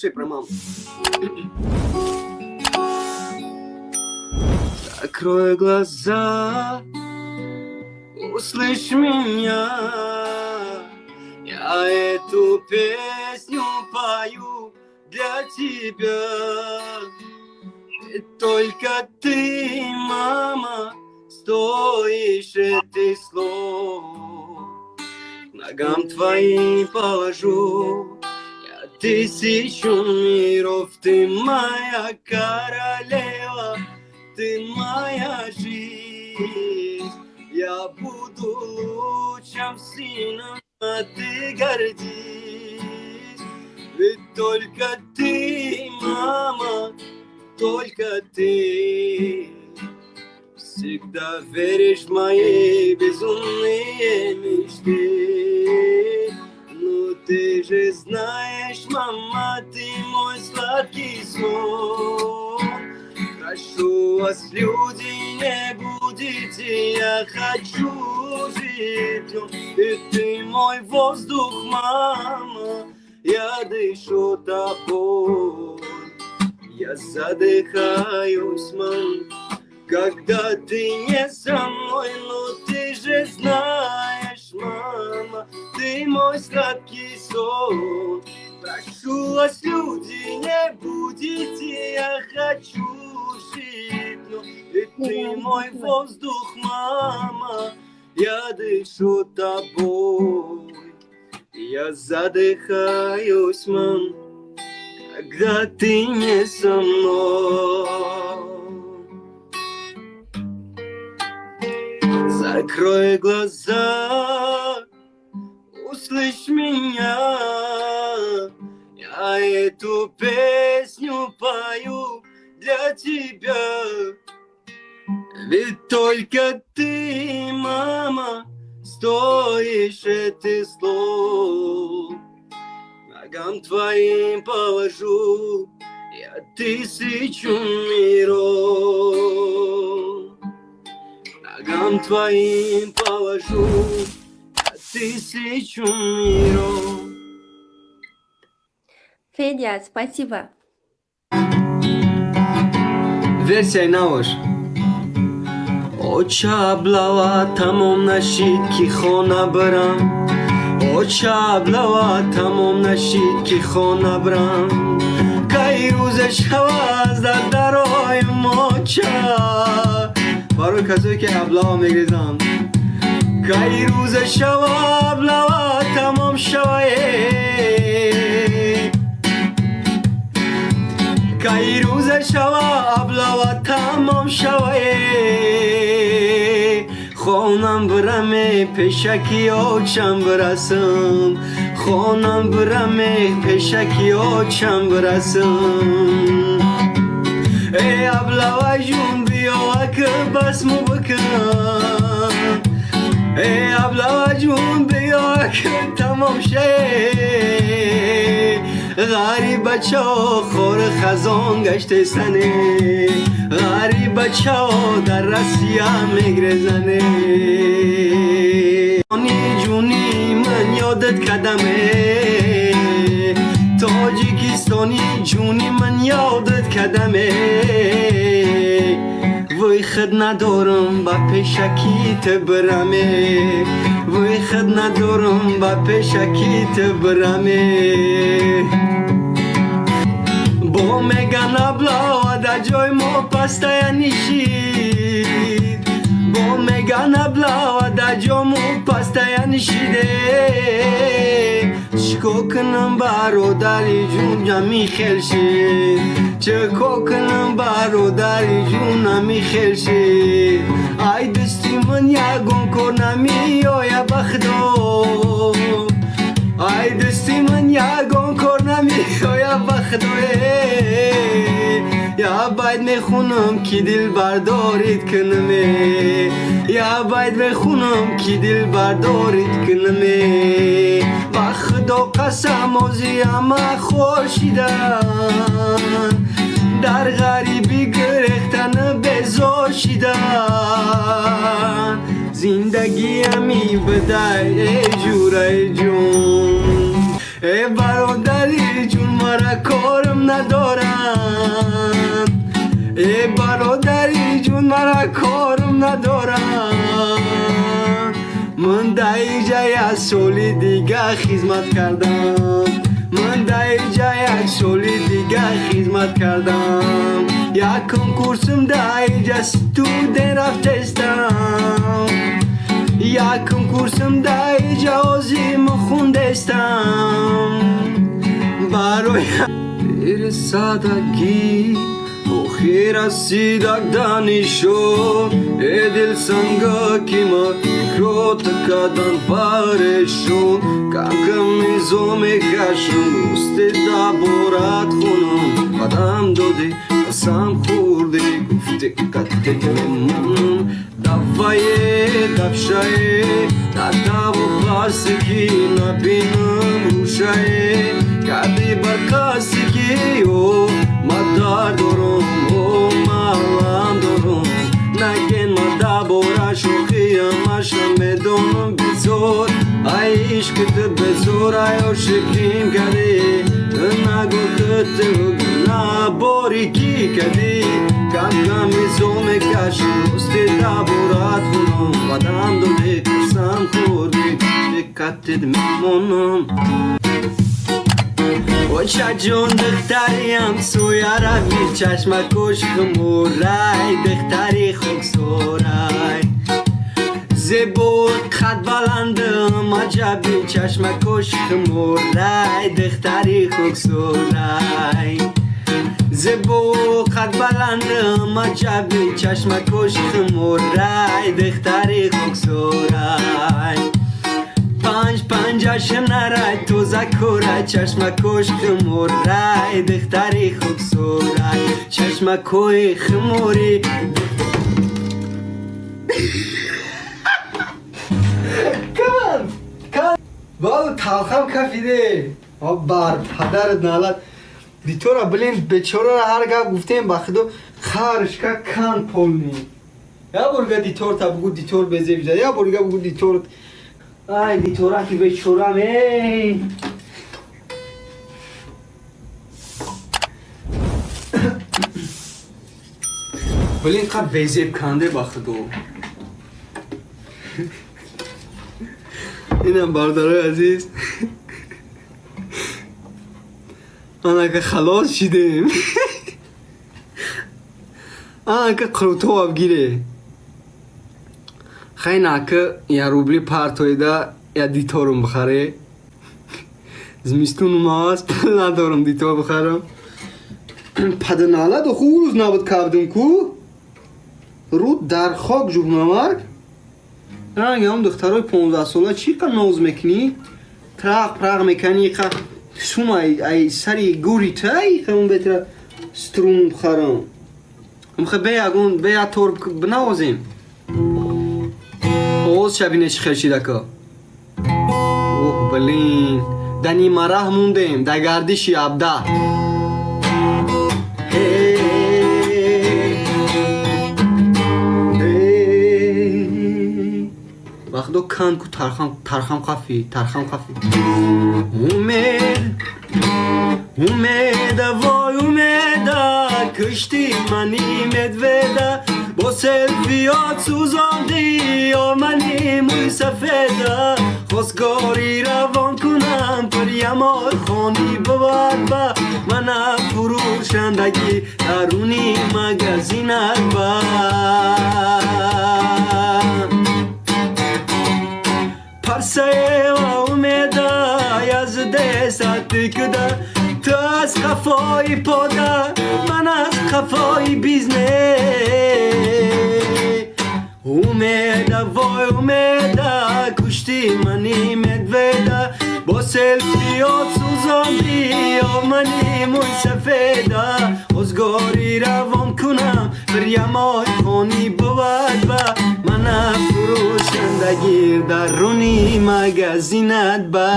Про маму. Закрой глаза, услышь меня. Я эту песню пою для тебя. Ведь только ты, мама, стоишь этих слов. К ногам твоим положу тысячу миров. Ты моя королева, ты моя жизнь. Я буду лучшим сыном, а ты гордись. Ведь только ты, мама, только ты всегда веришь в мои безумные мечты. Ну ты же знаешь, мама, ты мой сладкий сон. Прошу вас, люди, не будете, я хочу жить днем. И ты мой воздух, мама, я дышу тобой. Я задыхаюсь, мам, когда ты не со мной. Но ты же знаешь, мама, ты мой сладкий сон. Прошу вас, люди, не будете, я хочу жить, но ведь ты мой воздух, мама, я дышу тобой. Я задыхаюсь, мам, когда ты не со мной. Закрой глаза, услышь меня. Я эту песню пою для тебя. Ведь только ты, мама, стоишь этих слов. Ногам твоим положу я тысячу миров. Ногам твоим положу я тысячу миров. Федя, спасибо. Версия науш. Очаблава тамом нашид ки хона барам. Очаблава тамом нашид ки хона барам. Кай рӯзаш ҳавас дар дарои моча. барои касое ки аблава мегрезанд. Кай рӯзаш аблава тамом шавае. Кай рӯза шава аблава тамом шавае. خونم برمه پشکی آچم برسم. خونم برمه پشکی آچم برسم. ای ابلوا جون بیا که بسمو بکن. ای ابلوا جون بیا که تمام شه. غریب بچه ها خور خزان گشته سنه. غریب بچه ها در رسیه میگرزنه. جونی من یادت کدمه. تاجیکستانی جونی من یادت کدمه. وی خد ندارم با پیشکیت برمه. وی خد ندارم با پیشکیت برمه. با میگن ابلا در جای ما پسته نشید. با میگن ابلا در جای ما پسته نشیده. چکو کنم برادری جون جمی خلشید. چکو کنم برادری جون نمی خلشید. ای دستی من یگون کنمی یا بخدو. ای دستی من یگون کنمی یا بخدو. یا باید میخونم کی دل بردارید کنمه. یا باید میخونم کی دل بردارید کنمه. با خدا قسم آزیم خوشیدن. در غریبی گرفتن بزاشیدن. زندگی همی بده ای جور ای جون. ای برادری جون مرا کارم ندارن ای برادری جون مرا کارم ندارن من در جای از سالی دیگه خدمت کردم من در جای از سالی دیگه خدمت کردم یک کنکورسم در جای ستودن رفتستم یک کنکورسم در جازیم خوندستم برای پیر سادگی خیر رسیدک دانشو ای دل سنگا کی ما کروت کدن پارشو کم میزوم کشم دوست دابورات خونم قدم دادی قسم خوردی گفتی کتی من دفعه دفشای نداب و خاصی نبینم روشای کردی برکاسی کی او مدار دارم او مالم دارم نگین مدا بورا شوخیم اشم بدونم بزور ای عشقت بزور ای عشقیم کردی نگو خطو نباری کی کردی کم میزوم کشم دوستی دابورات خونم قدم دادی قسم خوردی دکتت میمونم وچه جون دختریم سویاره بی چشم کش خمورای دختری خوک سورای زبود خد بلندم عجبی چشم کش خمورای دختری خوک سورای زبود خد بلندم عجبی چشم کش خمورای دختری خوک سورای پنجشم نرای تو زکورای چشم کش خمورای دختری خوب سورای چشم کوی خموری کمان باو تلخم کفیده بار پدرت نالت دیتورا بلین بچورا را هر گاه گفتیم بخدو خارش که کن پولنی یا برگا دیتور تا بگو دیتور بزیب جا یا برگا بگو دیتور ای دیتورا که بچورم ای ولی اینقدر بیزیب کنده بخدو اینم بارداره عزیز آنها که خلاص شدیم آنها که قروتو افگیره خیلی نکه یا روبلی پرتویده یا دیتورم بخره زمستون ماست پل ندارم دیتور بخرم پدناله دو خوب روز نبود کردم کو رود در خاک جوب نمرگ رنگ هم دخترهای 15 ساله چی که نوز میکنی پرق میکنی که شما ای سری گوری تایی که اون بهتره سترون بخرم مخه بیا تور بنوازیم اوز شبینه چی خرشیده که اوه بلین دنی مراه موندیم در گردشی عبده وقتو کن کو ترخم خفی اومد وای اومد کشتی منی مدوده با سلفیات سوزاندی منی موی سفیده خواستگاری روان کنم پر یمار خانی بود با من فروشندگی درونی مگزینت با پرسه و اومده از دست کده تو از خفای پاده من از خفای بیزنه اومده وای اومده کشتی منی مدوده با سلفیات سوزاندی منی موی سفیده خواستگاری روان کنم بر یمای خانی بود با من فروشندگی درونی مگزینت با